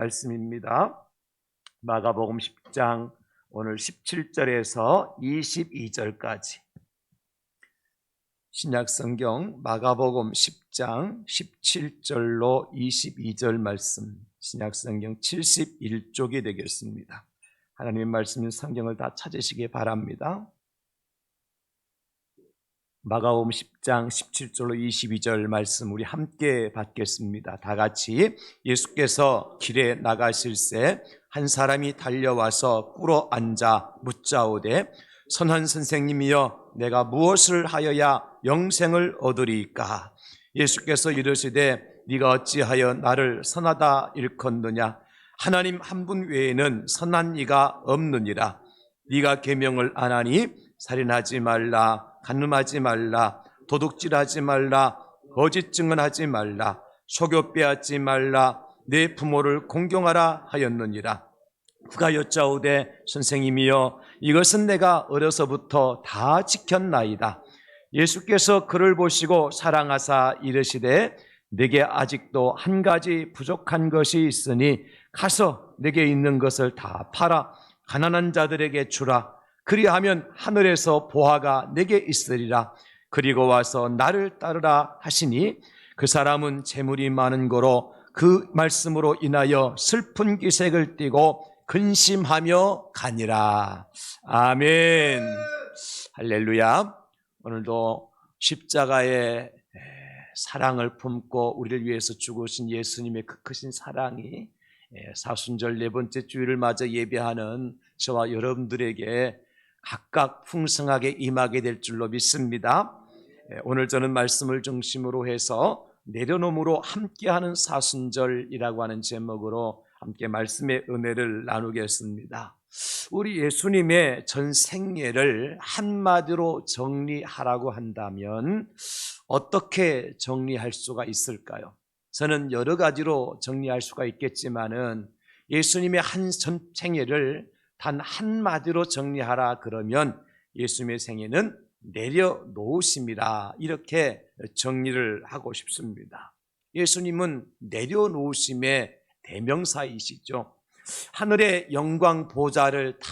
말씀입니다. 마가복음 10장 오늘 17절에서 22절까지 신약성경 마가복음 10장 17절로 22절 말씀, 신약성경 71쪽이 되겠습니다. 하나님의 말씀인 성경을 다 찾으시기 바랍니다. 마가복음 10장 17절로 22절 말씀 우리 함께 받겠습니다. 다 같이. 예수께서 길에 나가실새 한 사람이 달려와서 꿇어 앉아 묻자오되 선한 선생님이여 내가 무엇을 하여야 영생을 얻으리이까? 예수께서 이르시되 네가 어찌하여 나를 선하다 일컫느냐? 하나님 한 분 외에는 선한 이가 없느니라. 네가 계명을 안 하니 살인하지 말라, 간음하지 말라, 도둑질하지 말라, 거짓 증언하지 말라, 속여 빼앗지 말라, 내 부모를 공경하라 하였느니라. 그가 여짜오되 선생님이여 이것은 내가 어려서부터 다 지켰나이다. 예수께서 그를 보시고 사랑하사 이르시되 내게 아직도 한 가지 부족한 것이 있으니 가서 내게 있는 것을 다 팔아 가난한 자들에게 주라. 그리하면 하늘에서 보화가 내게 있으리라. 그리고 와서 나를 따르라 하시니 그 사람은 재물이 많은 거로 그 말씀으로 인하여 슬픈 기색을 띠고 근심하며 가니라. 아멘. 할렐루야. 오늘도 십자가의 사랑을 품고 우리를 위해서 죽으신 예수님의 그 크신 사랑이 사순절 네 번째 주일을 맞아 예배하는 저와 여러분들에게 각각 풍성하게 임하게 될 줄로 믿습니다. 오늘 저는 말씀을 중심으로 해서 내려놓음으로 함께하는 사순절이라고 하는 제목으로 함께 말씀의 은혜를 나누겠습니다. 우리 예수님의 전 생애를 한마디로 정리하라고 한다면 어떻게 정리할 수가 있을까요? 저는 여러 가지로 정리할 수가 있겠지만은 예수님의 한 전 생애를 단 한마디로 정리하라 그러면 예수님의 생애는 내려놓으심이라 이렇게 정리를 하고 싶습니다. 예수님은 내려놓으심의 대명사이시죠. 하늘의 영광 보좌를 다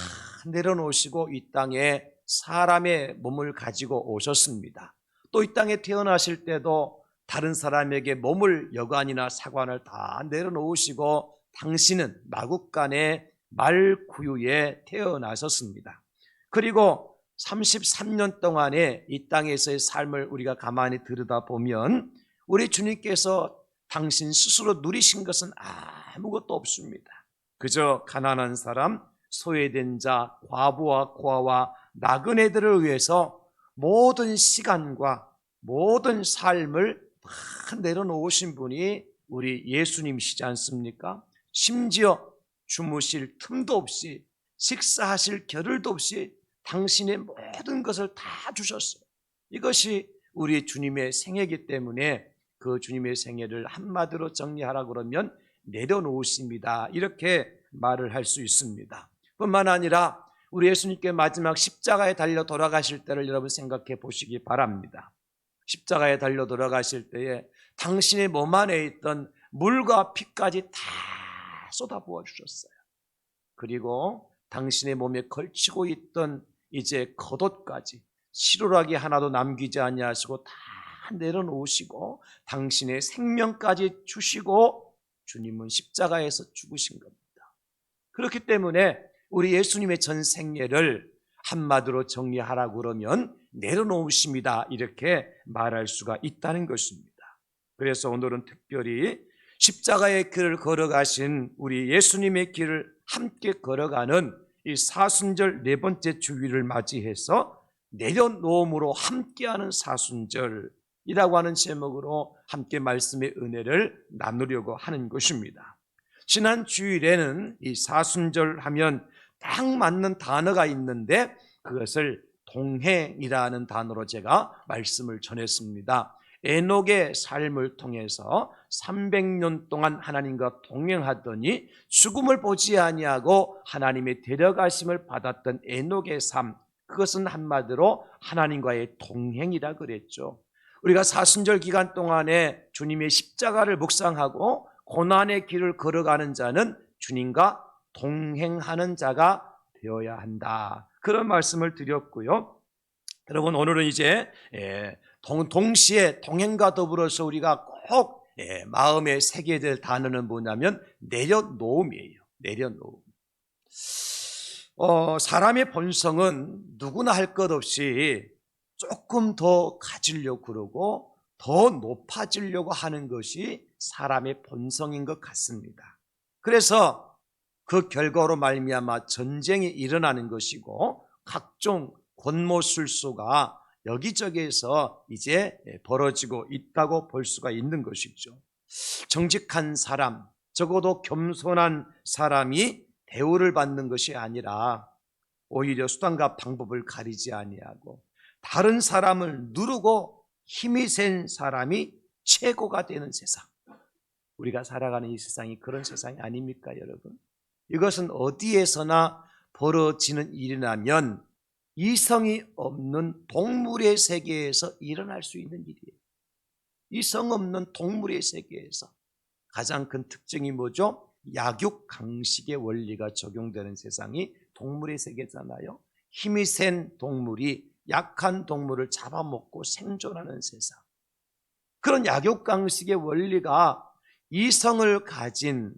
내려놓으시고 이 땅에 사람의 몸을 가지고 오셨습니다. 또 이 땅에 태어나실 때도 다른 사람에게 몸을 여관이나 사관을 다 내려놓으시고 당신은 마국간의 말구유에 태어나셨습니다. 그리고 33년 동안의 이 땅에서의 삶을 우리가 가만히 들여다보면 우리 주님께서 당신 스스로 누리신 것은 아무것도 없습니다. 그저 가난한 사람, 소외된 자, 과부와 고아와 나그네들을 위해서 모든 시간과 모든 삶을 다 내려놓으신 분이 우리 예수님이시지 않습니까? 심지어 주무실 틈도 없이 식사하실 겨를도 없이 당신의 모든 것을 다 주셨어요. 이것이 우리 주님의 생애이기 때문에 그 주님의 생애를 한마디로 정리하라 그러면 내려놓으십니다. 이렇게 말을 할 수 있습니다. 뿐만 아니라 우리 예수님께 마지막 십자가에 달려 돌아가실 때를 여러분 생각해 보시기 바랍니다. 십자가에 달려 돌아가실 때에 당신의 몸 안에 있던 물과 피까지 다 쏟아부어 주셨어요. 그리고 당신의 몸에 걸치고 있던 이제 겉옷까지 시루라기 하나도 남기지 아니하시고 다 내려놓으시고 당신의 생명까지 주시고 주님은 십자가에서 죽으신 겁니다. 그렇기 때문에 우리 예수님의 전 생애를 한마디로 정리하라고 그러면 내려놓으십니다. 이렇게 말할 수가 있다는 것입니다. 그래서 오늘은 특별히 십자가의 길을 걸어가신 우리 예수님의 길을 함께 걸어가는 이 사순절 네 번째 주일을 맞이해서 내려놓음으로 함께하는 사순절이라고 하는 제목으로 함께 말씀의 은혜를 나누려고 하는 것입니다. 지난 주일에는 이 사순절 하면 딱 맞는 단어가 있는데 그것을 동행이라는 단어로 제가 말씀을 전했습니다. 에녹의 삶을 통해서 300년 동안 하나님과 동행하더니 죽음을 보지 아니하고 하나님의 데려가심을 받았던 에녹의 삶, 그것은 한마디로 하나님과의 동행이라 그랬죠. 우리가 사순절 기간 동안에 주님의 십자가를 묵상하고 고난의 길을 걸어가는 자는 주님과 동행하는 자가 되어야 한다. 그런 말씀을 드렸고요. 여러분, 오늘은 이제 동시에 동행과 더불어서 우리가 꼭 마음에 새겨야 될 단어는 뭐냐면 내려놓음이에요. 내려놓음. 사람의 본성은 누구나 할 것 없이 조금 더 가지려고 그러고 더 높아지려고 하는 것이 사람의 본성인 것 같습니다. 그래서 그 결과로 말미암아 전쟁이 일어나는 것이고 각종 권모술수가 여기저기에서 이제 벌어지고 있다고 볼 수가 있는 것이죠. 정직한 사람, 적어도 겸손한 사람이 대우를 받는 것이 아니라 오히려 수단과 방법을 가리지 아니하고 다른 사람을 누르고 힘이 센 사람이 최고가 되는 세상. 우리가 살아가는 이 세상이 그런 세상이 아닙니까, 여러분? 이것은 어디에서나 벌어지는 일이라면 이성이 없는 동물의 세계에서 일어날 수 있는 일이에요. 이성 없는 동물의 세계에서 가장 큰 특징이 뭐죠? 약육강식의 원리가 적용되는 세상이 동물의 세계잖아요. 힘이 센 동물이 약한 동물을 잡아먹고 생존하는 세상. 그런 약육강식의 원리가 이성을 가진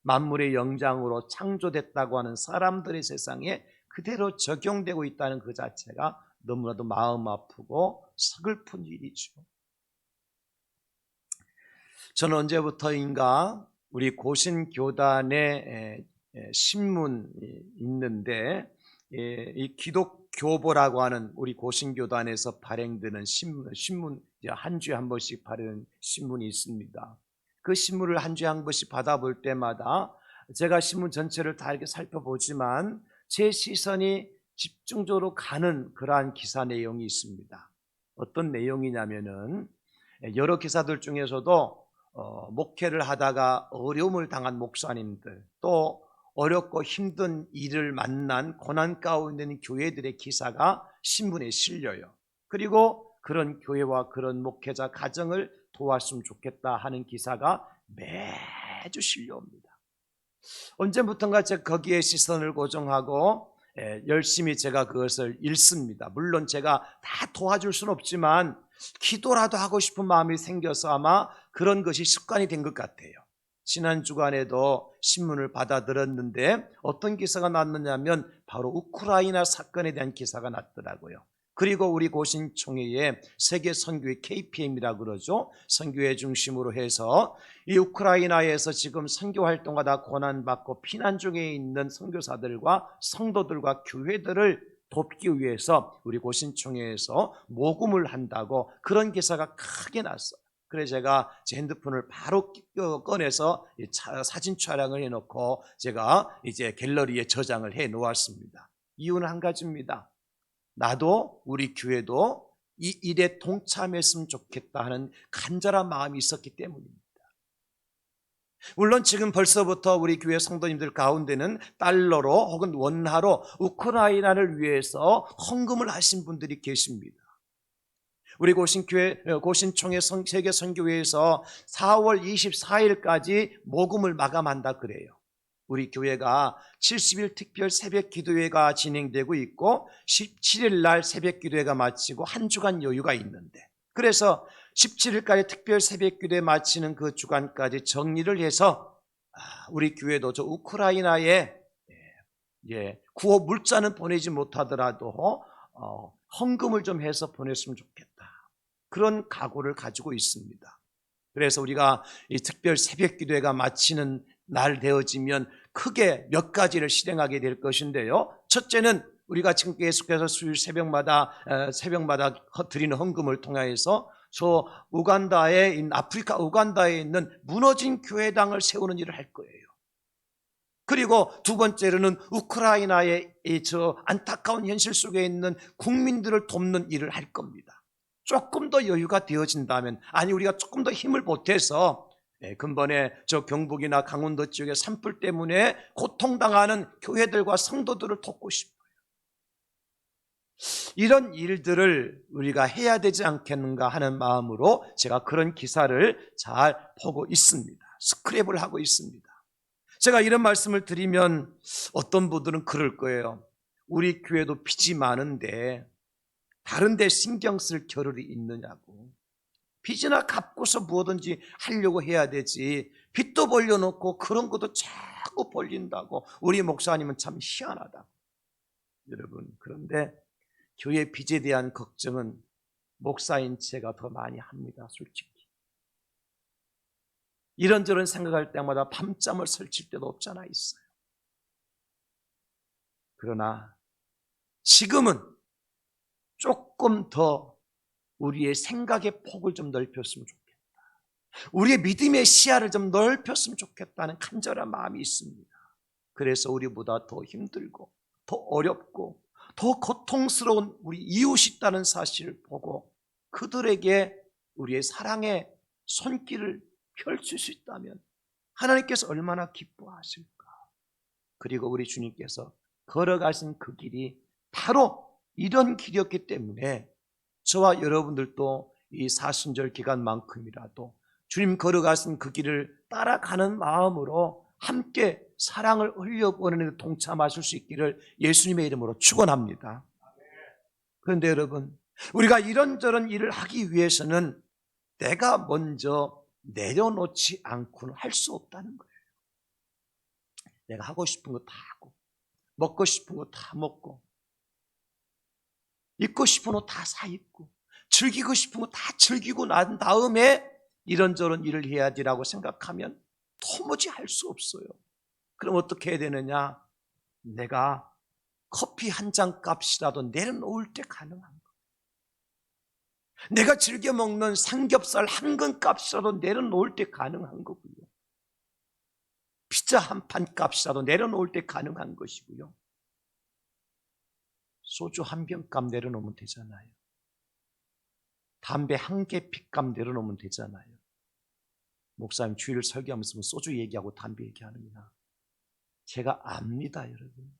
만물의 영장으로 창조됐다고 하는 사람들의 세상에 그대로 적용되고 있다는 그 자체가 너무나도 마음 아프고 서글픈 일이죠. 저는 언제부터인가 우리 고신교단에 신문이 있는데 이 기독교보라고 하는 우리 고신교단에서 발행되는 신문 한 주에 한 번씩 발행되는 신문이 있습니다. 그 신문을 한 주에 한 번씩 받아볼 때마다 제가 신문 전체를 다 이렇게 살펴보지만 제 시선이 집중적으로 가는 그러한 기사 내용이 있습니다. 어떤 내용이냐면은 여러 기사들 중에서도 목회를 하다가 어려움을 당한 목사님들, 또 어렵고 힘든 일을 만난 고난 가운데 있는 교회들의 기사가 신문에 실려요. 그리고 그런 교회와 그런 목회자 가정을 도왔으면 좋겠다 하는 기사가 매주 실려옵니다. 언제부턴가 제가 거기에 시선을 고정하고 열심히 제가 그것을 읽습니다. 물론 제가 다 도와줄 수는 없지만 기도라도 하고 싶은 마음이 생겨서 아마 그런 것이 습관이 된 것 같아요. 지난 주간에도 신문을 받아 들었는데 어떤 기사가 났느냐면 바로 우크라이나 사건에 대한 기사가 났더라고요. 그리고 우리 고신총회의 세계 선교회 KPM이라고 그러죠. 선교회 중심으로 해서 이 우크라이나에서 지금 선교 활동하다 고난받고 피난 중에 있는 선교사들과 성도들과 교회들을 돕기 위해서 우리 고신총회에서 모금을 한다고 그런 기사가 크게 났어요. 그래서 제가 제 핸드폰을 바로 꺼내서 사진 촬영을 해놓고 제가 이제 갤러리에 저장을 해 놓았습니다. 이유는 한 가지입니다. 나도 우리 교회도 이 일에 동참했으면 좋겠다 하는 간절한 마음이 있었기 때문입니다. 물론 지금 벌써부터 우리 교회 성도님들 가운데는 달러로 혹은 원화로 우크라이나를 위해서 헌금을 하신 분들이 계십니다. 우리 고신총회 세계 선교회에서 4월 24일까지 모금을 마감한다 그래요. 우리 교회가 70일 특별 새벽 기도회가 진행되고 있고 17일 날 새벽 기도회가 마치고 한 주간 여유가 있는데, 그래서 17일까지 특별 새벽 기도회 마치는 그 주간까지 정리를 해서 우리 교회도 저 우크라이나에 구호 물자는 보내지 못하더라도 헌금을 좀 해서 보냈으면 좋겠다, 그런 각오를 가지고 있습니다. 그래서 우리가 이 특별 새벽 기도회가 마치는 날 되어지면 크게 몇 가지를 실행하게 될 것인데요. 첫째는 우리가 지금 계속해서 수요일 새벽마다 드리는 헌금을 통해서 저 아프리카 우간다에 있는 무너진 교회당을 세우는 일을 할 거예요. 그리고 두 번째로는 우크라이나의 저 안타까운 현실 속에 있는 국민들을 돕는 일을 할 겁니다. 조금 더 여유가 되어진다면, 아니 우리가 조금 더 힘을 보태서 근본에 저 경북이나 강원도 지역의 산불 때문에 고통당하는 교회들과 성도들을 돕고 싶어요. 이런 일들을 우리가 해야 되지 않겠는가 하는 마음으로 제가 그런 기사를 잘 보고 있습니다. 스크랩을 하고 있습니다. 제가 이런 말씀을 드리면 어떤 분들은 그럴 거예요. 우리 교회도 빚이 많은데 다른 데 신경 쓸 겨를이 있느냐고. 빚이나 갚고서 무엇든지 하려고 해야 되지, 빚도 벌려놓고 그런 것도 자꾸 벌린다고. 우리 목사님은 참 희한하다. 여러분, 그런데 교회 빚에 대한 걱정은 목사인 제가 더 많이 합니다. 솔직히 이런저런 생각할 때마다 밤잠을 설칠 때도 없잖아 있어요. 그러나 지금은 조금 더 우리의 생각의 폭을 좀 넓혔으면 좋겠다. 우리의 믿음의 시야를 좀 넓혔으면 좋겠다는 간절한 마음이 있습니다. 그래서 우리보다 더 힘들고 더 어렵고 더 고통스러운 우리 이웃이 있다는 사실을 보고 그들에게 우리의 사랑의 손길을 펼칠 수 있다면 하나님께서 얼마나 기뻐하실까. 그리고 우리 주님께서 걸어가신 그 길이 바로 이런 길이었기 때문에 저와 여러분들도 이 사순절 기간만큼이라도 주님 걸어가신 그 길을 따라가는 마음으로 함께 사랑을 흘려보내는 동참하실 수 있기를 예수님의 이름으로 축원합니다. 그런데 여러분, 우리가 이런저런 일을 하기 위해서는 내가 먼저 내려놓지 않고는 할 수 없다는 거예요. 내가 하고 싶은 거 다 하고, 먹고 싶은 거 다 먹고, 입고 싶은 옷 다 사 입고, 즐기고 싶은 거 다 즐기고 난 다음에 이런저런 일을 해야지라고 생각하면 도무지 할 수 없어요. 그럼 어떻게 해야 되느냐? 내가 커피 한 잔 값이라도 내려놓을 때 가능한 거. 내가 즐겨 먹는 삼겹살 한 근 값이라도 내려놓을 때 가능한 거고요. 피자 한 판 값이라도 내려놓을 때 가능한 것이고요. 소주 한 병 값 내려놓으면 되잖아요. 담배 한 개 빚값 내려놓으면 되잖아요. 목사님 주일을 설교하면서 소주 얘기하고 담배 얘기하느냐. 제가 압니다, 여러분.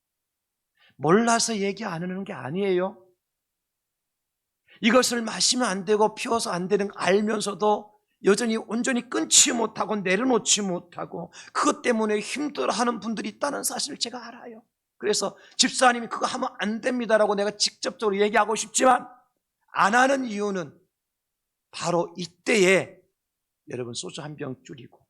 몰라서 얘기 안 하는 게 아니에요. 이것을 마시면 안 되고 피워서 안 되는 거 알면서도 여전히 온전히 끊지 못하고 내려놓지 못하고 그것 때문에 힘들어하는 분들이 있다는 사실을 제가 알아요. 그래서 집사님이 그거 하면 안 됩니다라고 내가 직접적으로 얘기하고 싶지만 안 하는 이유는 바로 이때에 여러분 소주 한 병 줄이고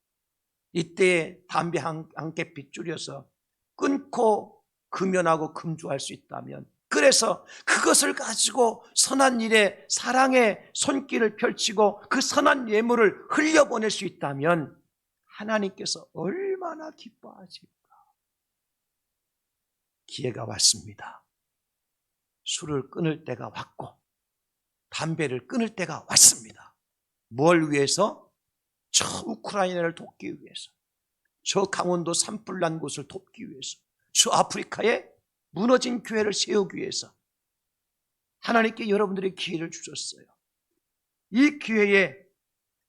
이때에 담배 한 개피 줄여서 끊고 금연하고 금주할 수 있다면, 그래서 그것을 가지고 선한 일에 사랑의 손길을 펼치고 그 선한 예물을 흘려보낼 수 있다면 하나님께서 얼마나 기뻐하실까. 기회가 왔습니다. 술을 끊을 때가 왔고 담배를 끊을 때가 왔습니다. 뭘 위해서? 저 우크라이나를 돕기 위해서, 저 강원도 산불 난 곳을 돕기 위해서, 저 아프리카에 무너진 교회를 세우기 위해서 하나님께 여러분들의 기회를 주셨어요. 이 기회에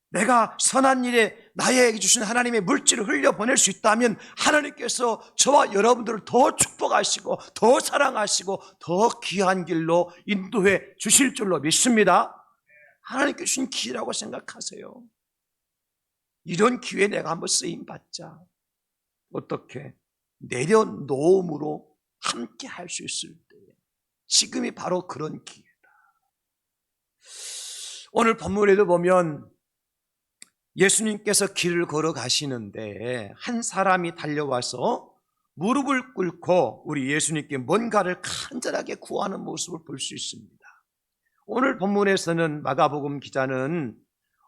내가 선한 일에 나에게 주신 하나님의 물질을 흘려보낼 수 있다면 하나님께서 저와 여러분들을 더 축복하시고 더 사랑하시고 더 귀한 길로 인도해 주실 줄로 믿습니다. 하나님께 주신 기회라고 생각하세요. 이런 기회에 내가 한번 쓰임받자. 어떻게? 내려놓음으로 함께 할 수 있을 때 지금이 바로 그런 기회다. 오늘 본문에도 보면 예수님께서 길을 걸어가시는데 한 사람이 달려와서 무릎을 꿇고 우리 예수님께 뭔가를 간절하게 구하는 모습을 볼 수 있습니다. 오늘 본문에서는 마가복음 기자는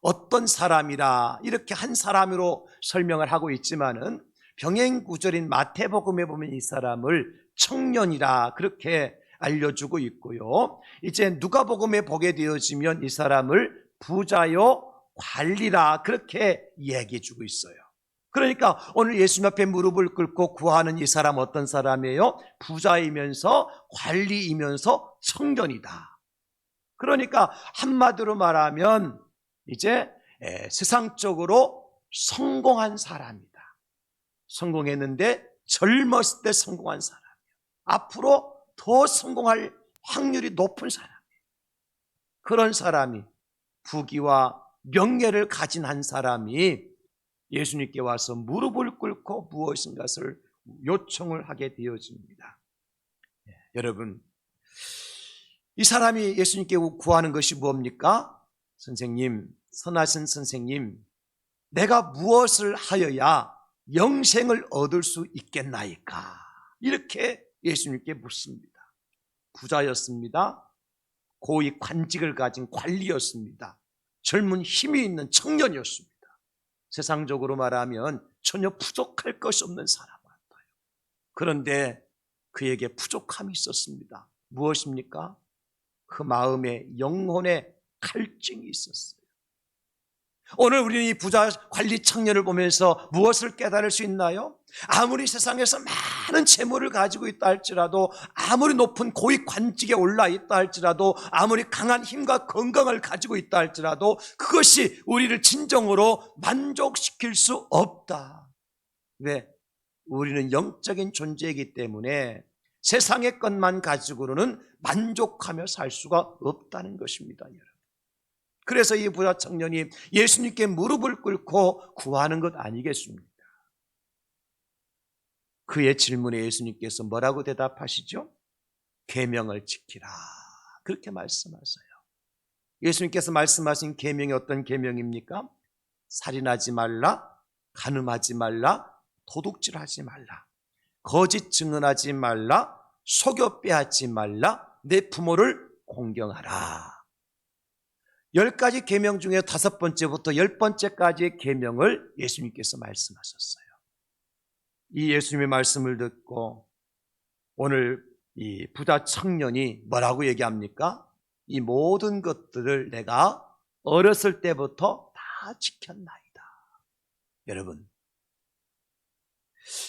어떤 사람이라 이렇게 한 사람으로 설명을 하고 있지만은 병행구절인 마태복음에 보면 이 사람을 청년이라 그렇게 알려주고 있고요. 이제 누가복음에 보게 되어지면 이 사람을 부자요 관리라 그렇게 얘기해주고 있어요. 그러니까 오늘 예수님 앞에 무릎을 꿇고 구하는 이 사람 어떤 사람이에요? 부자이면서 관리이면서 청년이다. 그러니까 한마디로 말하면 이제 세상적으로 성공한 사람이다. 성공했는데 젊었을 때 성공한 사람이에요. 앞으로 더 성공할 확률이 높은 사람이에요. 그런 사람이 부귀와 명예를 가진 한 사람이 예수님께 와서 무릎을 꿇고 무엇인가를 요청을 하게 되어집니다. 여러분, 이 사람이 예수님께 구하는 것이 무엇입니까? 선생님, 선하신 선생님, 내가 무엇을 하여야 영생을 얻을 수 있겠나이까? 이렇게 예수님께 묻습니다. 부자였습니다. 고위 관직을 가진 관리였습니다. 젊은 힘이 있는 청년이었습니다. 세상적으로 말하면 전혀 부족할 것이 없는 사람 같아요. 그런데 그에게 부족함이 있었습니다. 무엇입니까? 그 마음에 영혼의 갈증이 있었어요. 오늘 우리는 이 부자 관리 청년을 보면서 무엇을 깨달을 수 있나요? 아무리 세상에서 많은 재물을 가지고 있다 할지라도, 아무리 높은 고위 관직에 올라 있다 할지라도, 아무리 강한 힘과 건강을 가지고 있다 할지라도 그것이 우리를 진정으로 만족시킬 수 없다. 왜? 우리는 영적인 존재이기 때문에 세상의 것만 가지고는 만족하며 살 수가 없다는 것입니다, 여러분. 그래서 이 부자 청년이 예수님께 무릎을 꿇고 구하는 것 아니겠습니까? 그의 질문에 예수님께서 뭐라고 대답하시죠? 계명을 지키라, 그렇게 말씀하세요. 예수님께서 말씀하신 계명이 어떤 계명입니까? 살인하지 말라, 간음하지 말라, 도둑질하지 말라, 거짓 증언하지 말라, 속여 빼앗지 말라, 내 부모를 공경하라. 10가지 계명 중에 5번째부터 10번째까지의 계명을 예수님께서 말씀하셨어요. 이 예수님의 말씀을 듣고 오늘 이 부자 청년이 뭐라고 얘기합니까? 이 모든 것들을 내가 어렸을 때부터 다 지켰나이다. 여러분,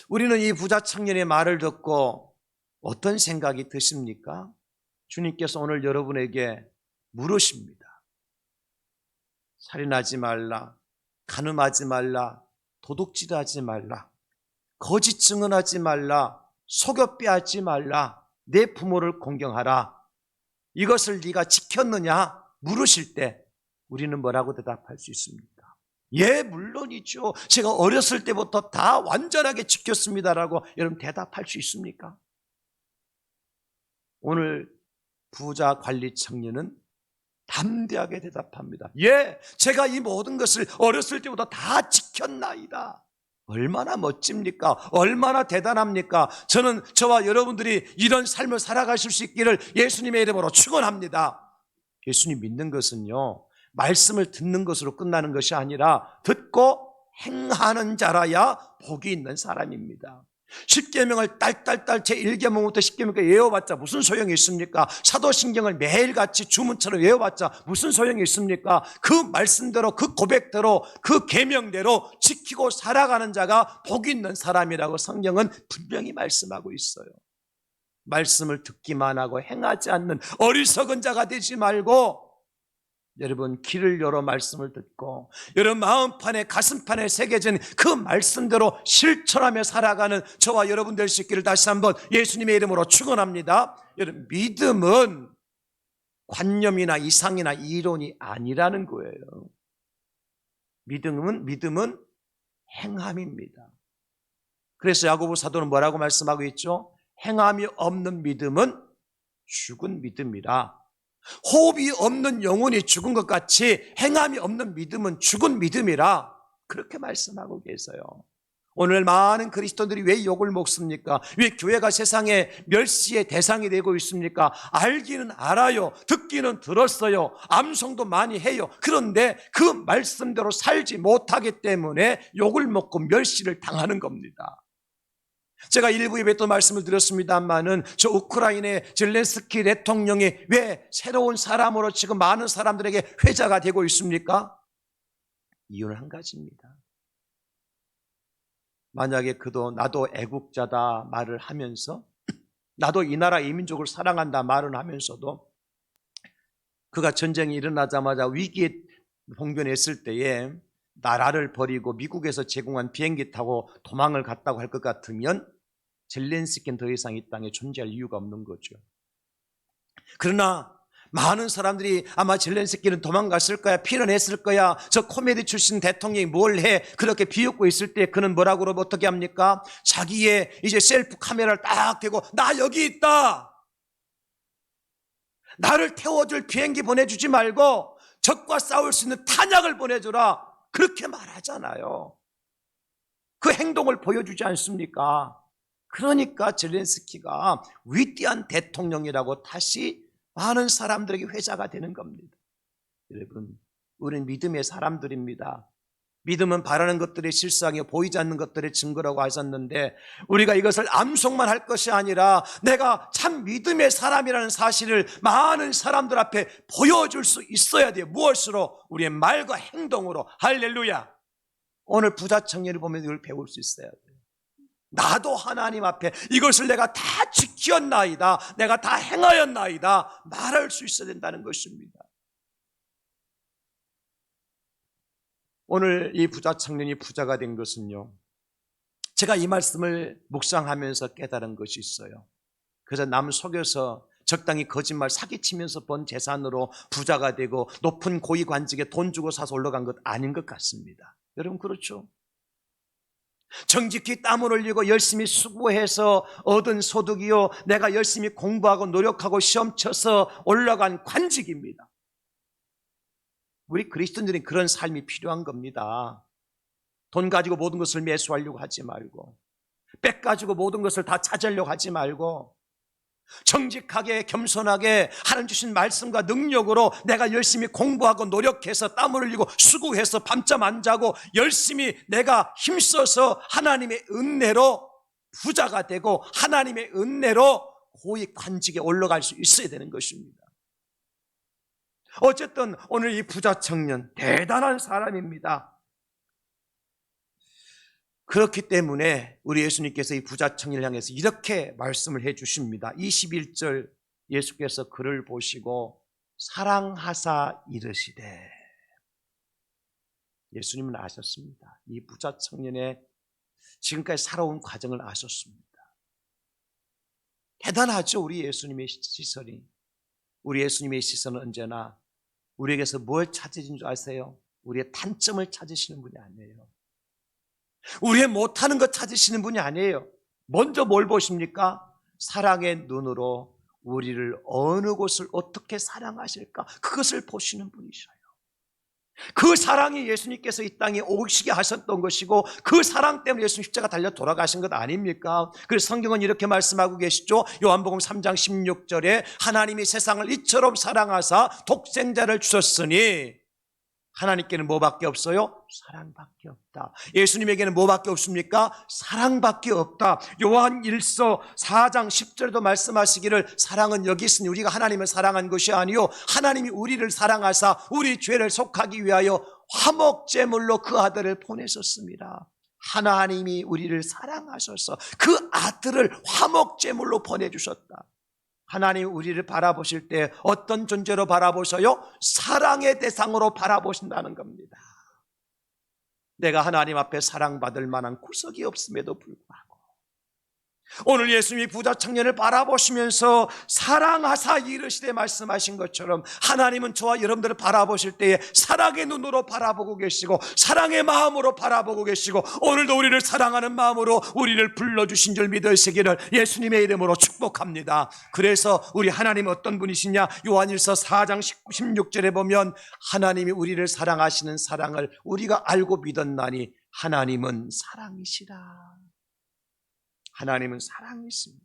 우리는 이 부자 청년의 말을 듣고 어떤 생각이 드십니까? 주님께서 오늘 여러분에게 물으십니다. 살인하지 말라, 간음하지 말라, 도둑질하지 말라, 거짓 증언하지 말라, 속여 빼앗지 말라, 내 부모를 공경하라. 이것을 네가 지켰느냐 물으실 때 우리는 뭐라고 대답할 수 있습니까? 예, 물론이죠. 제가 어렸을 때부터 다 완전하게 지켰습니다라고 여러분 대답할 수 있습니까? 오늘 부자 관리 청년은 담대하게 대답합니다. 예, 제가 이 모든 것을 어렸을 때부터 다 지켰나이다. 얼마나 멋집니까? 얼마나 대단합니까? 저는 저와 여러분들이 이런 삶을 살아가실 수 있기를 예수님의 이름으로 축원합니다. 예수님 믿는 것은요, 말씀을 듣는 것으로 끝나는 것이 아니라 듣고 행하는 자라야 복이 있는 사람입니다. 10계명을 딸딸딸 제1계명부터 10계명까지 외워봤자 무슨 소용이 있습니까? 사도신경을 매일같이 주문처럼 외워봤자 무슨 소용이 있습니까? 그 말씀대로, 그 고백대로, 그 계명대로 지키고 살아가는 자가 복 있는 사람이라고 성경은 분명히 말씀하고 있어요. 말씀을 듣기만 하고 행하지 않는 어리석은 자가 되지 말고, 여러분 귀를 열어 말씀을 듣고 여러분 마음판에 가슴판에 새겨진 그 말씀대로 실천하며 살아가는 저와 여러분 될 수 있기를 다시 한번 예수님의 이름으로 축원합니다. 여러분, 믿음은 관념이나 이상이나 이론이 아니라는 거예요. 믿음은 행함입니다. 그래서 야고보 사도는 뭐라고 말씀하고 있죠? 행함이 없는 믿음은 죽은 믿음이라. 호흡이 없는 영혼이 죽은 것 같이 행함이 없는 믿음은 죽은 믿음이라, 그렇게 말씀하고 계세요. 오늘 많은 그리스도인들이 왜 욕을 먹습니까? 왜 교회가 세상에 멸시의 대상이 되고 있습니까? 알기는 알아요, 듣기는 들었어요, 암송도 많이 해요. 그런데 그 말씀대로 살지 못하기 때문에 욕을 먹고 멸시를 당하는 겁니다. 제가 일부 예배 또 말씀을 드렸습니다만은 저 우크라이나의 젤렌스키 대통령이 왜 새로운 사람으로 지금 많은 사람들에게 회자가 되고 있습니까? 이유는 한 가지입니다. 만약에 그도 나도 애국자다 말을 하면서, 나도 이 나라 이 민족을 사랑한다 말을 하면서도, 그가 전쟁이 일어나자마자 위기에 봉변했을 때에 나라를 버리고 미국에서 제공한 비행기 타고 도망을 갔다고 할 것 같으면 젤렌스키는 더 이상 이 땅에 존재할 이유가 없는 거죠. 그러나 많은 사람들이 아마 젤렌스키는 도망갔을 거야, 피난했을 거야, 저 코미디 출신 대통령이 뭘 해, 그렇게 비웃고 있을 때 그는 뭐라고 그러면 어떻게 합니까? 자기의 이제 셀프 카메라를 딱 대고 나 여기 있다, 나를 태워줄 비행기 보내주지 말고 적과 싸울 수 있는 탄약을 보내주라, 그렇게 말하잖아요. 그 행동을 보여주지 않습니까? 그러니까 젤렌스키가 위대한 대통령이라고 다시 많은 사람들에게 회자가 되는 겁니다. 여러분, 우리는 믿음의 사람들입니다. 믿음은 바라는 것들의 실상이요 보이지 않는 것들의 증거라고 하셨는데, 우리가 이것을 암송만 할 것이 아니라 내가 참 믿음의 사람이라는 사실을 많은 사람들 앞에 보여줄 수 있어야 돼요. 무엇으로? 우리의 말과 행동으로. 할렐루야. 오늘 부자 청년을 보면 이걸 배울 수 있어야 돼요. 나도 하나님 앞에 이것을 내가 다 지켰나이다, 내가 다 행하였나이다 말할 수 있어야 된다는 것입니다. 오늘 이 부자 청년이 부자가 된 것은요, 제가 이 말씀을 묵상하면서 깨달은 것이 있어요. 그래서 남 속여서 적당히 거짓말 사기치면서 번 재산으로 부자가 되고 높은 고위 관직에 돈 주고 사서 올라간 것 아닌 것 같습니다. 여러분, 그렇죠? 정직히 땀을 흘리고 열심히 수고해서 얻은 소득이요, 내가 열심히 공부하고 노력하고 시험 쳐서 올라간 관직입니다. 우리 그리스도인들은 그런 삶이 필요한 겁니다. 돈 가지고 모든 것을 매수하려고 하지 말고, 백 가지고 모든 것을 다 찾으려고 하지 말고, 정직하게 겸손하게 하나님 주신 말씀과 능력으로 내가 열심히 공부하고 노력해서 땀을 흘리고 수고해서 밤잠 안 자고 열심히 내가 힘써서 하나님의 은혜로 부자가 되고 하나님의 은혜로 고위 관직에 올라갈 수 있어야 되는 것입니다. 어쨌든 오늘 이 부자 청년 대단한 사람입니다. 그렇기 때문에 우리 예수님께서 이 부자 청년을 향해서 이렇게 말씀을 해 주십니다. 21절, 예수께서 그를 보시고 사랑하사 이르시되. 예수님은 아셨습니다. 이 부자 청년의 지금까지 살아온 과정을 아셨습니다. 대단하죠, 우리 예수님의 시선이. 우리 예수님의 시선은 언제나 우리에게서 뭘 찾으신 줄 아세요? 우리의 단점을 찾으시는 분이 아니에요. 우리의 못하는 것 찾으시는 분이 아니에요. 먼저 뭘 보십니까? 사랑의 눈으로 우리를 어느 곳을 어떻게 사랑하실까, 그것을 보시는 분이셔요. 그 사랑이 예수님께서 이 땅에 오시게 하셨던 것이고, 그 사랑 때문에 예수님 십자가 달려 돌아가신 것 아닙니까? 그래서 성경은 이렇게 말씀하고 계시죠. 요한복음 3장 16절에 하나님이 세상을 이처럼 사랑하사 독생자를 주셨으니, 하나님께는 뭐밖에 없어요? 사랑밖에 없다. 예수님에게는 뭐밖에 없습니까? 사랑밖에 없다. 요한 1서 4장 10절에도 말씀하시기를, 사랑은 여기 있으니 우리가 하나님을 사랑한 것이 아니요 하나님이 우리를 사랑하사 우리 죄를 속하기 위하여 화목제물로 그 아들을 보내셨습니다. 하나님이 우리를 사랑하셔서 그 아들을 화목제물로 보내주셨다. 하나님 우리를 바라보실 때 어떤 존재로 바라보셔요? 사랑의 대상으로 바라보신다는 겁니다. 내가 하나님 앞에 사랑받을 만한 구석이 없음에도 불구하고 오늘 예수님이 부자 청년을 바라보시면서 사랑하사 이르시되 말씀하신 것처럼, 하나님은 저와 여러분들을 바라보실 때에 사랑의 눈으로 바라보고 계시고 사랑의 마음으로 바라보고 계시고, 오늘도 우리를 사랑하는 마음으로 우리를 불러주신 줄 믿으시기를 예수님의 이름으로 축복합니다. 그래서 우리 하나님은 어떤 분이시냐? 요한일서 4장 16절에 보면 하나님이 우리를 사랑하시는 사랑을 우리가 알고 믿었나니 하나님은 사랑이시라. 하나님은 사랑이십니다.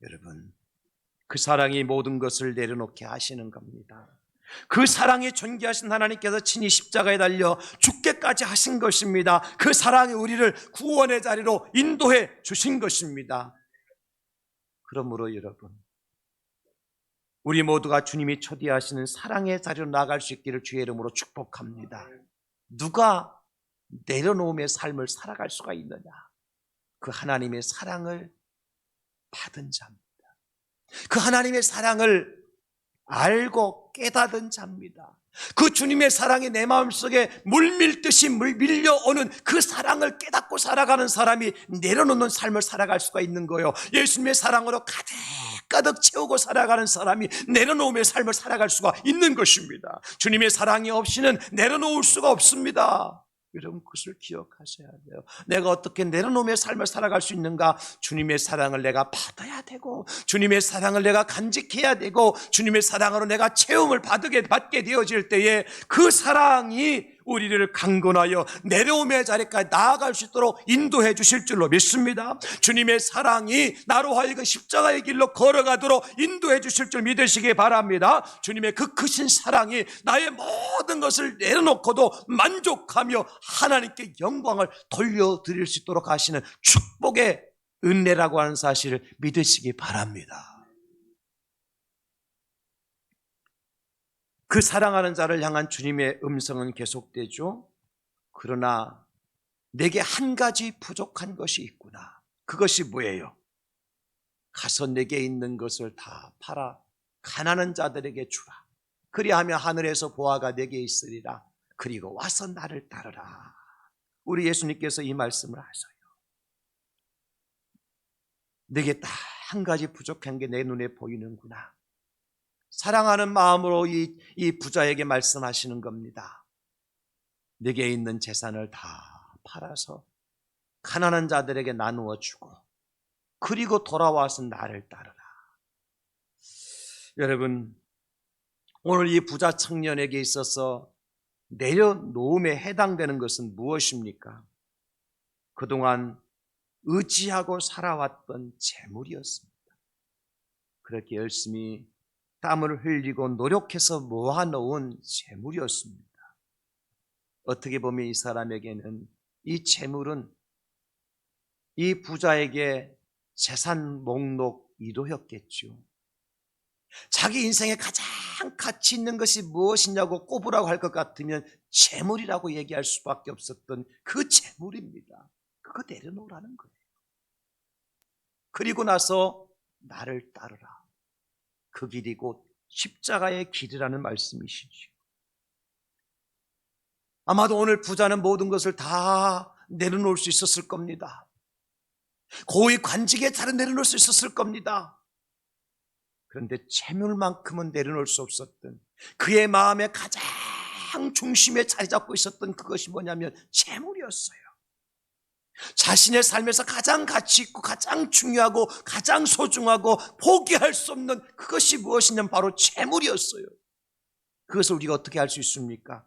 여러분, 그 사랑이 모든 것을 내려놓게 하시는 겁니다. 그 사랑이 존귀하신 하나님께서 친히 십자가에 달려 죽게까지 하신 것입니다. 그 사랑이 우리를 구원의 자리로 인도해 주신 것입니다. 그러므로 여러분, 우리 모두가 주님이 초대하시는 사랑의 자리로 나아갈 수 있기를 주의 이름으로 축복합니다. 누가 내려놓음의 삶을 살아갈 수가 있느냐? 그 하나님의 사랑을 받은 자입니다. 그 하나님의 사랑을 알고 깨닫은 자입니다. 그 주님의 사랑이 내 마음속에 물밀듯이 밀려오는 그 사랑을 깨닫고 살아가는 사람이 내려놓는 삶을 살아갈 수가 있는 거예요. 예수님의 사랑으로 가득 채우고 살아가는 사람이 내려놓음의 삶을 살아갈 수가 있는 것입니다. 주님의 사랑이 없이는 내려놓을 수가 없습니다. 여러분, 그것을 기억하셔야 돼요. 내가 어떻게 내려놓음의 삶을 살아갈 수 있는가? 주님의 사랑을 내가 받아야 되고, 주님의 사랑을 내가 간직해야 되고, 주님의 사랑으로 내가 체험을 받게 되어질 때에 그 사랑이 우리를 강건하여 내려옴의 자리까지 나아갈 수 있도록 인도해 주실 줄로 믿습니다. 주님의 사랑이 나로 하여금 십자가의 길로 걸어가도록 인도해 주실 줄 믿으시기 바랍니다. 주님의 그 크신 사랑이 나의 모든 것을 내려놓고도 만족하며 하나님께 영광을 돌려드릴 수 있도록 하시는 축복의 은혜라고 하는 사실을 믿으시기 바랍니다. 그 사랑하는 자를 향한 주님의 음성은 계속되죠. 그러나 내게 한 가지 부족한 것이 있구나. 그것이 뭐예요? 가서 내게 있는 것을 다 팔아 가난한 자들에게 주라. 그리하면 하늘에서 보화가 내게 있으리라. 그리고 와서 나를 따르라. 우리 예수님께서 이 말씀을 하셔요. 내게 딱 한 가지 부족한 게 내 눈에 보이는구나. 사랑하는 마음으로 이 부자에게 말씀하시는 겁니다. 내게 있는 재산을 다 팔아서 가난한 자들에게 나누어 주고, 그리고 돌아와서 나를 따르라. 여러분, 오늘 이 부자 청년에게 있어서 내려놓음에 해당되는 것은 무엇입니까? 그동안 의지하고 살아왔던 재물이었습니다. 그렇게 열심히 땀을 흘리고 노력해서 모아놓은 재물이었습니다. 어떻게 보면 이 사람에게는 이 재물은 이 부자에게 재산 목록 1호였겠죠. 자기 인생에 가장 가치 있는 것이 무엇이냐고 꼽으라고 할 것 같으면 재물이라고 얘기할 수밖에 없었던 그 재물입니다. 그거 내려놓으라는 거예요. 그리고 나서 나를 따르라. 그 길이 곧 십자가의 길이라는 말씀이시죠. 아마도 오늘 부자는 모든 것을 다 내려놓을 수 있었을 겁니다. 고위 관직에 다 내려놓을 수 있었을 겁니다. 그런데 재물만큼은 내려놓을 수 없었던, 그의 마음의 가장 중심에 자리 잡고 있었던 그것이 뭐냐면 재물이었어요. 자신의 삶에서 가장 가치 있고 가장 중요하고 가장 소중하고 포기할 수 없는 그것이 무엇이냐면 바로 재물이었어요. 그것을 우리가 어떻게 할 수 있습니까?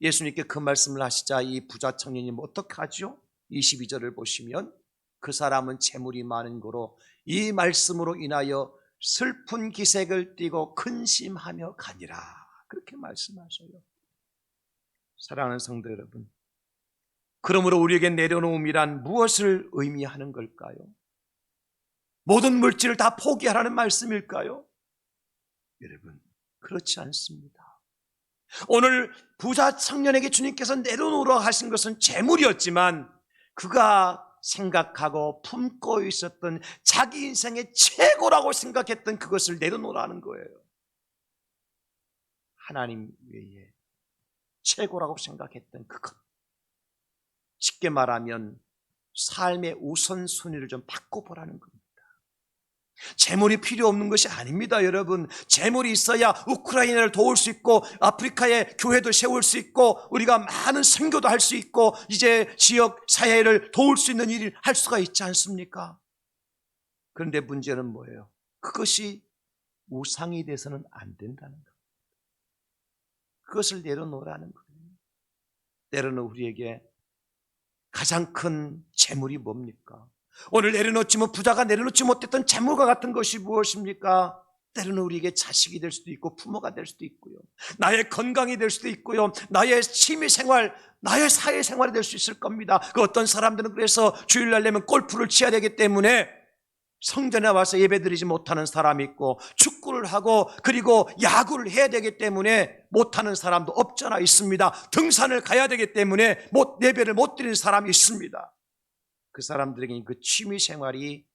예수님께 그 말씀을 하시자 이 부자 청년이 어떻게 하죠? 22절을 보시면 그 사람은 재물이 많은 거로 이 말씀으로 인하여 슬픈 기색을 띠고 근심하며 가니라. 그렇게 말씀하셔요. 사랑하는 성도 여러분, 그러므로 우리에게 내려놓음이란 무엇을 의미하는 걸까요? 모든 물질을 다 포기하라는 말씀일까요? 여러분, 그렇지 않습니다. 오늘 부자 청년에게 주님께서 내려놓으라고 하신 것은 재물이었지만 그가 생각하고 품고 있었던 자기 인생의 최고라고 생각했던 그것을 내려놓으라는 거예요. 하나님 외에 최고라고 생각했던 그것, 쉽게 말하면 삶의 우선순위를 좀 바꿔보라는 겁니다. 재물이 필요 없는 것이 아닙니다, 여러분. 재물이 있어야 우크라이나를 도울 수 있고 아프리카에 교회도 세울 수 있고 우리가 많은 선교도 할 수 있고 이제 지역 사회를 도울 수 있는 일을 할 수가 있지 않습니까? 그런데 문제는 뭐예요? 그것이 우상이 돼서는 안 된다는 겁니다. 그것을 내려놓으라는 거예요. 때로는 우리에게 가장 큰 재물이 뭡니까? 오늘 내려놓지만 부자가 내려놓지 못했던 재물과 같은 것이 무엇입니까? 때로는 우리에게 자식이 될 수도 있고 부모가 될 수도 있고요, 나의 건강이 될 수도 있고요, 나의 취미생활, 나의 사회생활이 될 수 있을 겁니다. 그 어떤 사람들은 그래서 주일날 되면 골프를 치어야 되기 때문에 성전에 와서 예배드리지 못하는 사람이 있고, 축구를 하고 그리고 야구를 해야 되기 때문에 못하는 사람도 없잖아 있습니다. 등산을 가야 되기 때문에 예배를 못 드리는 사람이 있습니다. 그 사람들에게 그 취미생활이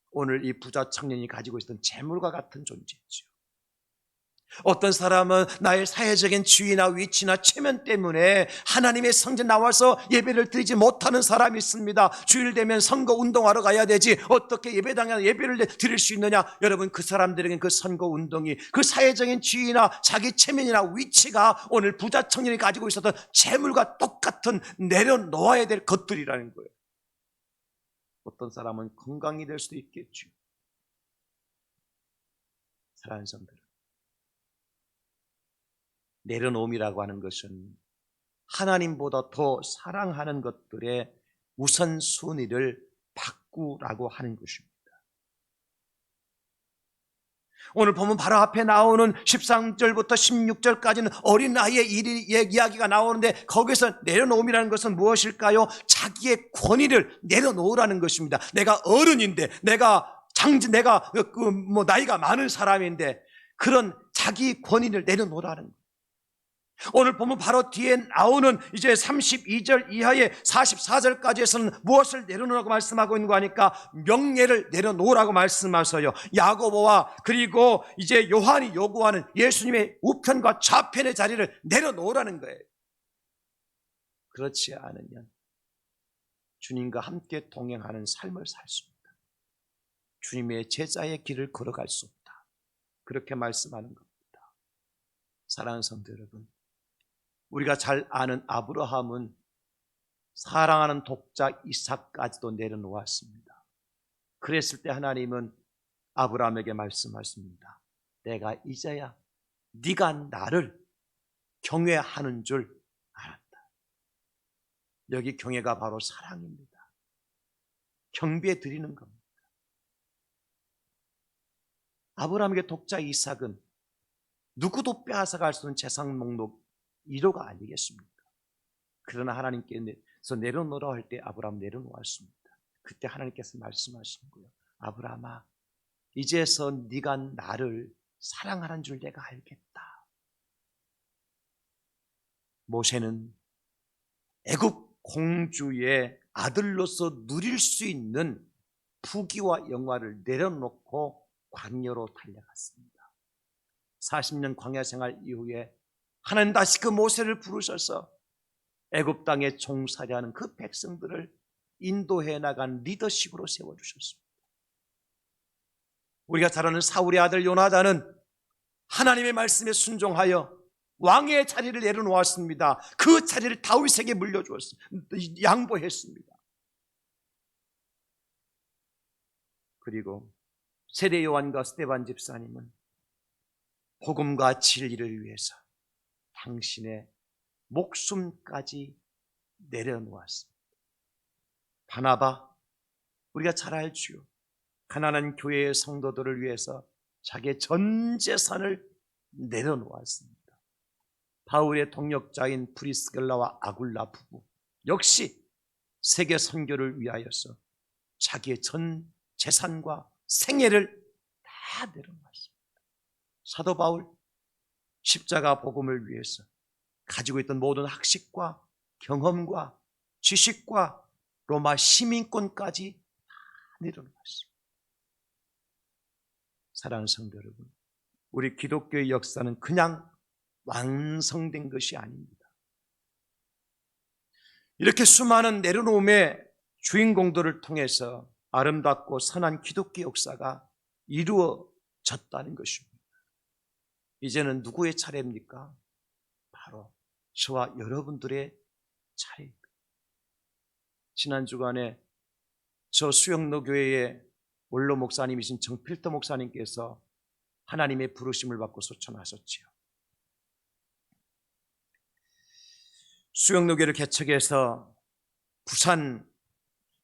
오늘 이 부자 청년이 가지고 있었던 재물과 같은 존재죠. 어떤 사람은 나의 사회적인 지위나 위치나 체면 때문에 하나님의 성전 나와서 예배를 드리지 못하는 사람이 있습니다. 주일 되면 선거 운동하러 가야 되지 어떻게 예배당에 예배를 드릴 수 있느냐. 여러분, 그 사람들에겐 그 선거 운동이 그 사회적인 지위나 자기 체면이나 위치가 오늘 부자 청년이 가지고 있었던 재물과 똑같은 내려놓아야 될 것들이라는 거예요. 어떤 사람은 건강이 될 수도 있겠죠. 사랑하는 성도들, 내려놓음이라고 하는 것은 하나님보다 더 사랑하는 것들의 우선순위를 바꾸라고 하는 것입니다. 오늘 보면 바로 앞에 나오는 13절부터 16절까지는 어린아이의 이야기가 나오는데 거기서 내려놓음이라는 것은 무엇일까요? 자기의 권위를 내려놓으라는 것입니다. 내가 어른인데, 내가 나이가 많은 사람인데 그런 자기 권위를 내려놓으라는 거예요. 오늘 보면 바로 뒤에 나오는 이제 32절 이하의 44절까지에서는 무엇을 내려놓으라고 말씀하고 있는 거 하니까 명예를 내려놓으라고 말씀하셔요. 야고보와 그리고 이제 요한이 요구하는 예수님의 우편과 좌편의 자리를 내려놓으라는 거예요. 그렇지 않으면 주님과 함께 동행하는 삶을 살 수 없다. 주님의 제자의 길을 걸어갈 수 없다. 그렇게 말씀하는 겁니다. 사랑하는 성도 여러분, 우리가 잘 아는 아브라함은 사랑하는 독자 이삭까지도 내려놓았습니다. 그랬을 때 하나님은 아브라함에게 말씀하십니다. 내가 이제야 네가 나를 경외하는 줄 알았다. 여기 경외가 바로 사랑입니다. 경배 드리는 겁니다. 아브라함에게 독자 이삭은 누구도 빼앗아갈 수 없는 재산 목록 1호가 아니겠습니까? 그러나 하나님께서 내려놓으라 할 때 아브라함 내려놓았습니다. 그때 하나님께서 말씀하신 거예요. 아브라함아, 이제서 네가 나를 사랑하는 줄 내가 알겠다. 모세는 애굽 공주의 아들로서 누릴 수 있는 부귀와 영화를 내려놓고 광야로 달려갔습니다. 40년 광야 생활 이후에 하나님 다시 그 모세를 부르셔서 애굽 땅에 종살이하는 그 백성들을 인도해 나간 리더십으로 세워주셨습니다. 우리가 잘 아는 사울의 아들 요나단은 하나님의 말씀에 순종하여 왕의 자리를 내려놓았습니다. 그 자리를 다윗에게 물려주었습니다. 양보했습니다. 그리고 세례 요한과 스데반 집사님은 복음과 진리를 위해서 당신의 목숨까지 내려놓았습니다. 바나바, 우리가 잘 알지요. 가난한 교회의 성도들을 위해서 자기의 전 재산을 내려놓았습니다. 바울의 동역자인 브리스길라와 아굴라 부부 역시 세계 선교를 위하여서 자기의 전 재산과 생애를 다 내려놓았습니다. 사도 바울 십자가 복음을 위해서 가지고 있던 모든 학식과 경험과 지식과 로마 시민권까지 다 내려놓았습니다. 사랑하는 성도 여러분, 우리 기독교의 역사는 그냥 완성된 것이 아닙니다. 이렇게 수많은 내려놓음의 주인공들을 통해서 아름답고 선한 기독교 역사가 이루어졌다는 것입니다. 이제는 누구의 차례입니까? 바로 저와 여러분들의 차례입니다. 지난 주간에 저 수영로 교회의 원로 목사님이신 정필터 목사님께서 하나님의 부르심을 받고 소천하셨지요. 수영로 교회를 개척해서 부산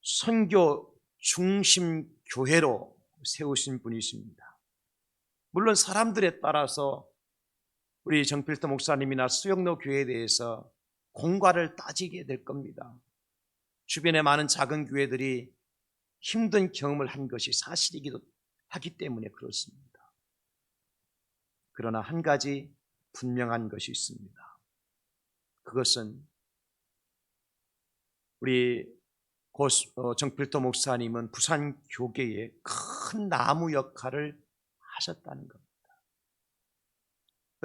선교 중심 교회로 세우신 분이십니다. 물론 사람들에 따라서 우리 정필터 목사님이나 수영로 교회에 대해서 공과를 따지게 될 겁니다. 주변에 많은 작은 교회들이 힘든 경험을 한 것이 사실이기도 하기 때문에 그렇습니다. 그러나 한 가지 분명한 것이 있습니다. 그것은 우리 정필터 목사님은 부산 교계에 큰 나무 역할을 하셨다는 겁니다.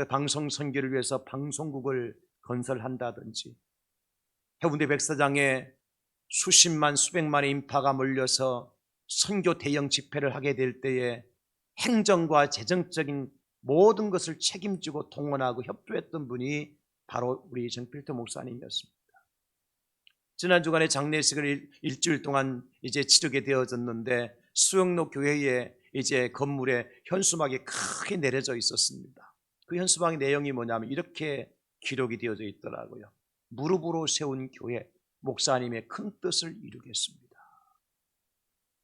방송 선교를 위해서 방송국을 건설한다든지, 해운대 백사장에 수십만 수백만의 인파가 몰려서 선교 대형 집회를 하게 될 때에 행정과 재정적인 모든 것을 책임지고 동원하고 협조했던 분이 바로 우리 정필태 목사님이었습니다. 지난 주간에 장례식을 일주일 동안 이제 치르게 되어졌는데, 수영로 교회에 이제 건물에 현수막이 크게 내려져 있었습니다. 그 현수막의 내용이 뭐냐면 이렇게 기록이 되어져 있더라고요. 무릎으로 세운 교회, 목사님의 큰 뜻을 이루겠습니다.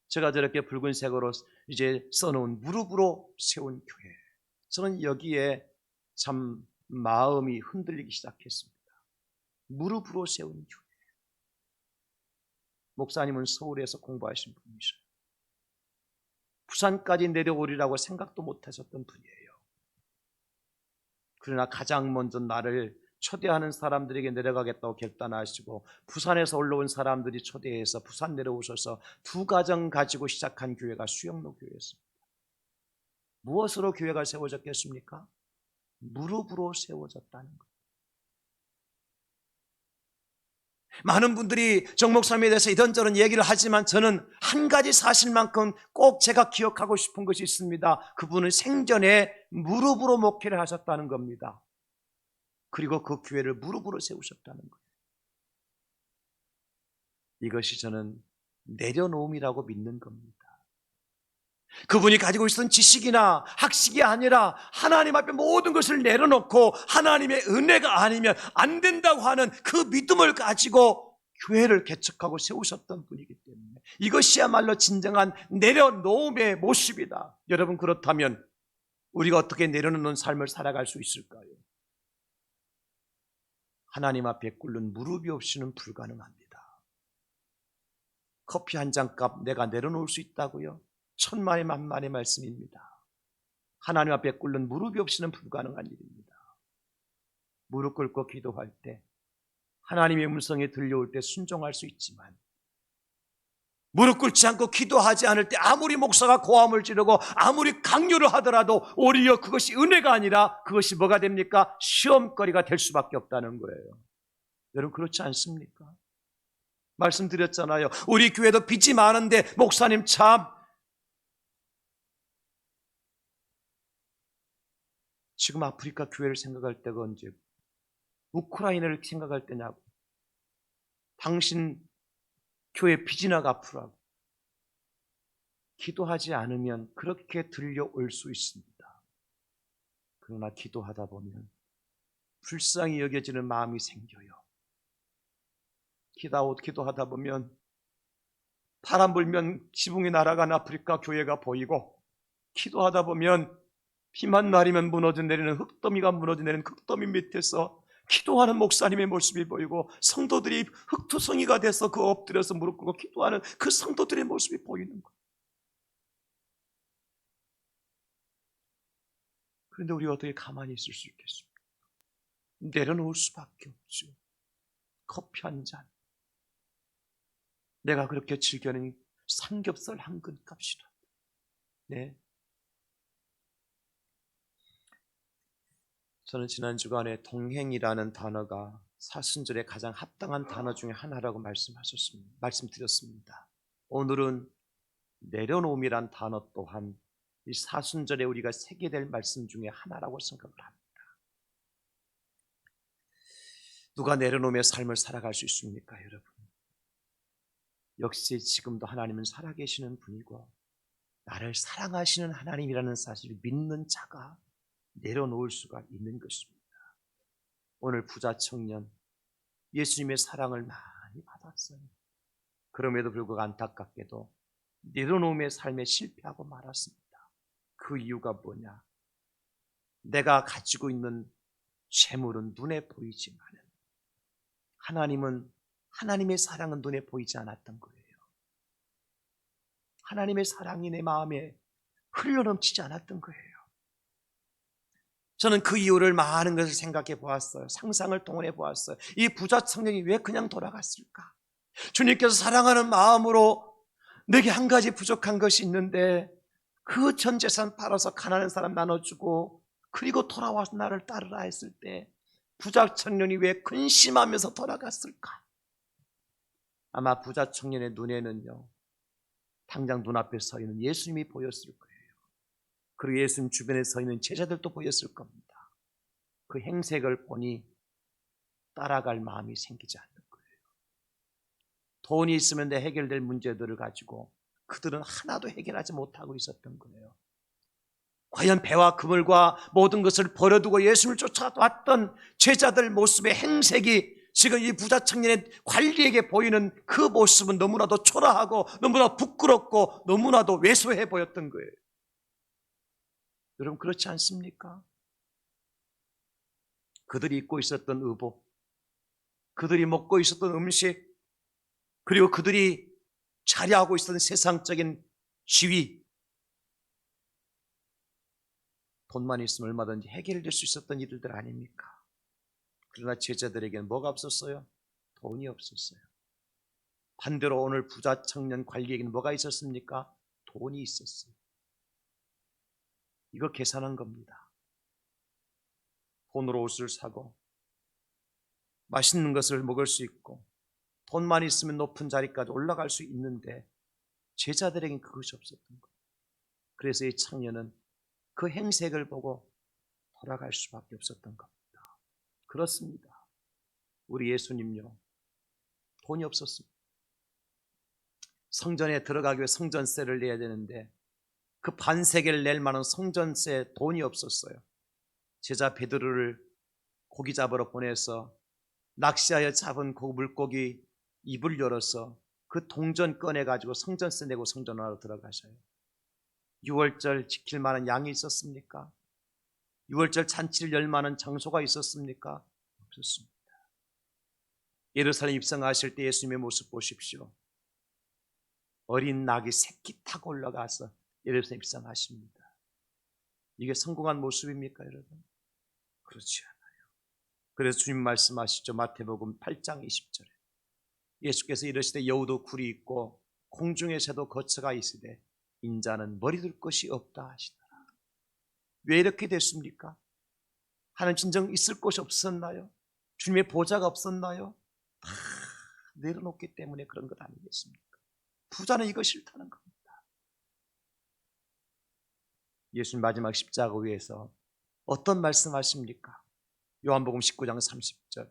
제가 저렇게 붉은색으로 이제 써놓은 무릎으로 세운 교회, 저는 여기에 참 마음이 흔들리기 시작했습니다. 무릎으로 세운 교회. 목사님은 서울에서 공부하신 분이셔요. 부산까지 내려오리라고 생각도 못하셨던 분이에요. 그러나 가장 먼저 나를 초대하는 사람들에게 내려가겠다고 결단하시고, 부산에서 올라온 사람들이 초대해서 부산 내려오셔서 두 가정 가지고 시작한 교회가 수영로 교회였습니다. 무엇으로 교회가 세워졌겠습니까? 무릎으로 세워졌다는 것. 많은 분들이 정 목사님에 대해서 이런저런 얘기를 하지만 저는 한 가지 사실만큼 꼭 제가 기억하고 싶은 것이 있습니다. 그분은 생전에 무릎으로 목회를 하셨다는 겁니다. 그리고 그 교회를 무릎으로 세우셨다는 거예요. 이것이 저는 내려놓음이라고 믿는 겁니다. 그분이 가지고 있었던 지식이나 학식이 아니라 하나님 앞에 모든 것을 내려놓고 하나님의 은혜가 아니면 안 된다고 하는 그 믿음을 가지고 교회를 개척하고 세우셨던 분이기 때문에 이것이야말로 진정한 내려놓음의 모습이다. 여러분, 그렇다면 우리가 어떻게 내려놓는 삶을 살아갈 수 있을까요? 하나님 앞에 꿇는 무릎이 없이는 불가능합니다. 커피 한 잔 값 내가 내려놓을 수 있다고요? 천만의 만만의 말씀입니다. 하나님 앞에 꿇는 무릎이 없이는 불가능한 일입니다. 무릎 꿇고 기도할 때 하나님의 음성이 들려올 때 순종할 수 있지만, 무릎 꿇지 않고 기도하지 않을 때 아무리 목사가 고함을 지르고 아무리 강요를 하더라도 오히려 그것이 은혜가 아니라 그것이 뭐가 됩니까? 시험거리가 될 수밖에 없다는 거예요. 여러분, 그렇지 않습니까? 말씀드렸잖아요. 우리 교회도 빚이 많은데 목사님 참 지금 아프리카 교회를 생각할 때가 언제고 우크라이나를 생각할 때냐고. 당신 교회 빚이나 갚으라고. 기도하지 않으면 그렇게 들려올 수 있습니다. 그러나 기도하다 보면 불쌍히 여겨지는 마음이 생겨요. 기도하다 보면 바람 불면 지붕이 날아간 아프리카 교회가 보이고, 기도하다 보면 비만 날이면 무너져 내리는 흙더미가 무너져 내리는 흙더미 밑에서 기도하는 목사님의 모습이 보이고, 성도들이 흙투성이가 돼서 그 엎드려서 무릎 꿇고 기도하는 그 성도들의 모습이 보이는 거예요. 그런데 우리가 어떻게 가만히 있을 수 있겠습니까? 내려놓을 수밖에 없죠. 커피 한 잔, 내가 그렇게 즐겨하는 삼겹살 한 근값이라. 네. 저는 지난 주간에 동행이라는 단어가 사순절에 가장 합당한 단어 중에 하나라고 말씀드렸습니다. 오늘은 내려놓음이란 단어 또한 이 사순절에 우리가 새게 될 말씀 중에 하나라고 생각을 합니다. 누가 내려놓음의 삶을 살아갈 수 있습니까, 여러분? 역시 지금도 하나님은 살아계시는 분이고 나를 사랑하시는 하나님이라는 사실을 믿는 자가 내려놓을 수가 있는 것입니다. 오늘 부자 청년, 예수님의 사랑을 많이 받았어요. 그럼에도 불구하고 안타깝게도 내려놓음의 삶에 실패하고 말았습니다. 그 이유가 뭐냐? 내가 가지고 있는 재물은 눈에 보이지만 하나님의 사랑은 눈에 보이지 않았던 거예요. 하나님의 사랑이 내 마음에 흘러넘치지 않았던 거예요. 저는 그 이유를 많은 것을 생각해 보았어요. 상상을 동원해 보았어요. 이 부자 청년이 왜 그냥 돌아갔을까? 주님께서 사랑하는 마음으로 내게 한 가지 부족한 것이 있는데 그 전 재산 팔아서 가난한 사람 나눠주고 그리고 돌아와서 나를 따르라 했을 때 부자 청년이 왜 근심하면서 돌아갔을까? 아마 부자 청년의 눈에는요, 당장 눈앞에 서 있는 예수님이 보였을 거예요. 그리고 예수님 주변에 서 있는 제자들도 보였을 겁니다. 그 행색을 보니 따라갈 마음이 생기지 않는 거예요. 돈이 있으면 내 해결될 문제들을 가지고 그들은 하나도 해결하지 못하고 있었던 거예요. 과연 배와 그물과 모든 것을 버려두고 예수님을 쫓아왔던 제자들 모습의 행색이 지금 이 부자 청년의 관리에게 보이는 그 모습은 너무나도 초라하고 너무나 부끄럽고 너무나도 왜소해 보였던 거예요. 여러분 그렇지 않습니까? 그들이 입고 있었던 의복, 그들이 먹고 있었던 음식, 그리고 그들이 차려하고 있었던 세상적인 지위, 돈만 있으면 얼마든지 해결될 수 있었던 일들 아닙니까? 그러나 제자들에게는 뭐가 없었어요? 돈이 없었어요. 반대로 오늘 부자 청년 관리에게는 뭐가 있었습니까? 돈이 있었어요. 이거 계산한 겁니다. 돈으로 옷을 사고 맛있는 것을 먹을 수 있고 돈만 있으면 높은 자리까지 올라갈 수 있는데 제자들에게는 그것이 없었던 거예요. 그래서 이 청년은 그 행색을 보고 돌아갈 수밖에 없었던 겁니다. 그렇습니다. 우리 예수님요, 돈이 없었습니다. 성전에 들어가기 위해 성전세를 내야 되는데 그 반세계를 낼 만한 성전세 돈이 없었어요. 제자 베드로를 고기 잡으러 보내서 낚시하여 잡은 그 물고기 입을 열어서 그 동전 꺼내가지고 성전세 내고 성전 안으로 들어가셔요. 6월절 지킬 만한 양이 있었습니까? 6월절 잔치를 열 만한 장소가 있었습니까? 없었습니다. 예루살렘 입성하실 때 예수님의 모습 보십시오. 어린 낙이 새끼 타고 올라가서 예루살렘 입성하십니다. 이게 성공한 모습입니까, 여러분? 그렇지 않아요. 그래서 주님 말씀하시죠. 마태복음 8장 20절에 예수께서 이르시되 여우도 굴이 있고 공중의 새도 거처가 있으되 인자는 머리 둘 것이 없다 하시더라. 왜 이렇게 됐습니까? 하나님 진정 있을 곳이 없었나요? 주님의 보좌가 없었나요? 다 내려놓기 때문에 그런 것 아니겠습니까? 부자는 이거 싫다는 겁니다. 예수님 마지막 십자가 위에서 어떤 말씀하십니까? 요한복음 19장 30절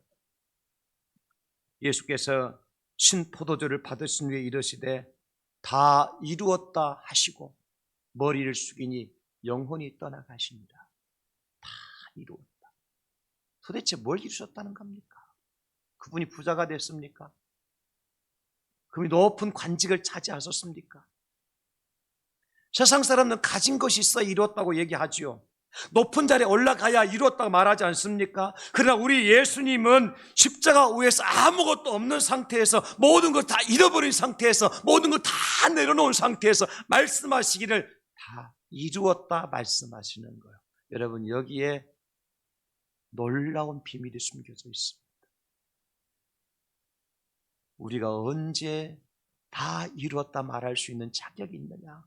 예수께서 신포도주를 받으신 후에 이르시되 다 이루었다 하시고 머리를 숙이니 영혼이 떠나가십니다. 다 이루었다. 도대체 뭘 이루셨다는 겁니까? 그분이 부자가 됐습니까? 그분이 높은 관직을 차지하셨습니까? 세상 사람은 가진 것이 있어 이루었다고 얘기하지요. 높은 자리에 올라가야 이루었다고 말하지 않습니까? 그러나 우리 예수님은 십자가 위에서 아무것도 없는 상태에서 모든 걸 다 잃어버린 상태에서 모든 걸 다 내려놓은 상태에서 말씀하시기를 다 이루었다 말씀하시는 거예요. 여러분 여기에 놀라운 비밀이 숨겨져 있습니다. 우리가 언제 다 이루었다 말할 수 있는 자격이 있느냐?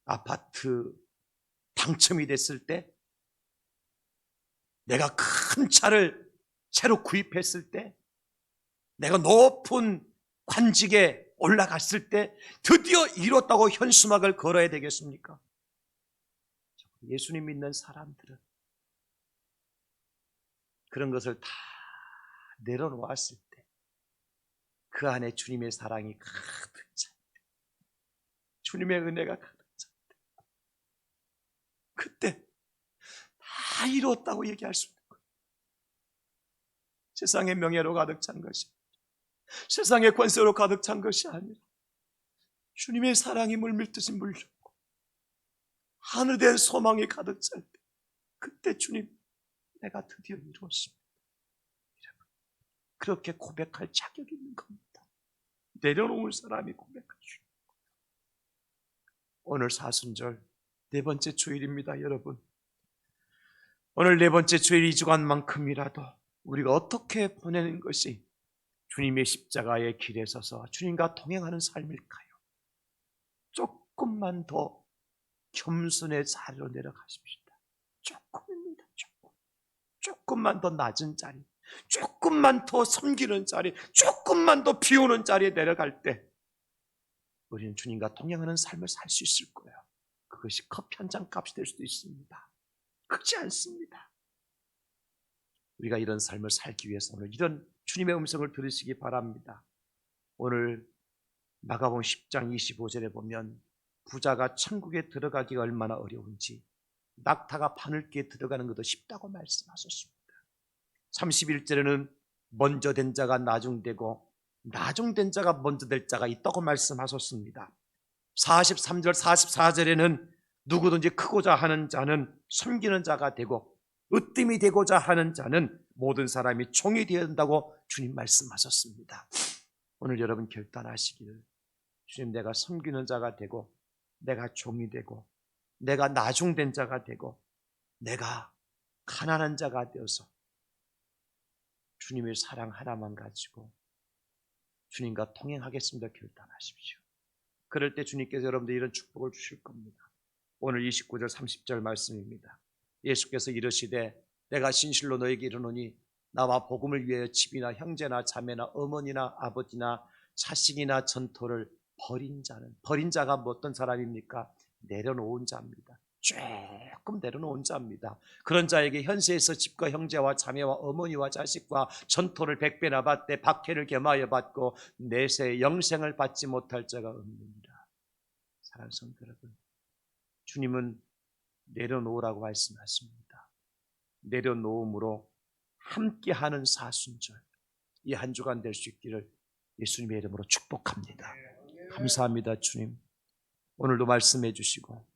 아파트 당첨이 됐을 때, 내가 큰 차를 새로 구입했을 때, 내가 높은 관직에 올라갔을 때 드디어 이뤘다고 현수막을 걸어야 되겠습니까? 예수님 믿는 사람들은 그런 것을 다 내려놓았을 때 그 안에 주님의 사랑이 가득 찰 때, 주님의 은혜가 가득 찰 때, 그때 다 이루었다고 얘기할 수 있는 거예요. 세상의 명예로 가득 찬 것이, 세상의 권세로 가득 찬 것이 아니라 주님의 사랑이 물밀듯이 물렸고 하늘된 소망이 가득 찰 때, 그때 주님, 내가 드디어 이루었습니다. 그렇게 고백할 자격이 있는 겁니다. 내려놓은 사람이 고백할 수 있는 겁니다. 오늘 사순절 네 번째 주일입니다, 여러분. 오늘 네 번째 주일 이 주간만큼이라도 우리가 어떻게 보내는 것이 주님의 십자가의 길에 서서 주님과 동행하는 삶일까요? 조금만 더 겸손의 자리로 내려가십시다. 조금입니다. 조금만 더 낮은 자리, 조금만 더 섬기는 자리, 조금만 더 비우는 자리에 내려갈 때 우리는 주님과 동행하는 삶을 살 수 있을 거예요. 그것이 커피 한 잔 값이 될 수도 있습니다. 크지 않습니다. 우리가 이런 삶을 살기 위해서 오늘 이런 주님의 음성을 들으시기 바랍니다. 오늘 마가복음 10장 25절에 보면 부자가 천국에 들어가기가 얼마나 어려운지 낙타가 바늘귀에 들어가는 것도 쉽다고 말씀하셨습니다. 31절에는 먼저 된 자가 나중되고 나중된 자가 먼저 될 자가 있다고 말씀하셨습니다. 43절 44절에는 누구든지 크고자 하는 자는 섬기는 자가 되고 으뜸이 되고자 하는 자는 모든 사람이 종이 되어야 한다고 주님 말씀하셨습니다. 오늘 여러분 결단하시기를, 주님, 내가 섬기는 자가 되고 내가 종이 되고 내가 나중된 자가 되고 내가 가난한 자가 되어서 주님의 사랑 하나만 가지고 주님과 동행하겠습니다. 결단하십시오. 그럴 때 주님께서 여러분들 이런 축복을 주실 겁니다. 오늘 29절 30절 말씀입니다. 예수께서 이르시되 내가 진실로 너에게 이르노니 나와 복음을 위하여 집이나 형제나 자매나 어머니나 아버지나 자식이나 전토를 버린 자는, 버린 자가 어떤 사람입니까? 내려놓은 자입니다. 조금 내려놓은 자입니다. 그런 자에게 현세에서 집과 형제와 자매와 어머니와 자식과 전토를 100배나 받되 박해를 겸하여 받고 내세 영생을 받지 못할 자가 없느니라. 사랑하는 성도 여러분, 주님은 내려놓으라고 말씀하십니다. 내려놓음으로 함께하는 사순절, 이 한 주간 될 수 있기를 예수님의 이름으로 축복합니다. 감사합니다. 주님, 오늘도 말씀해 주시고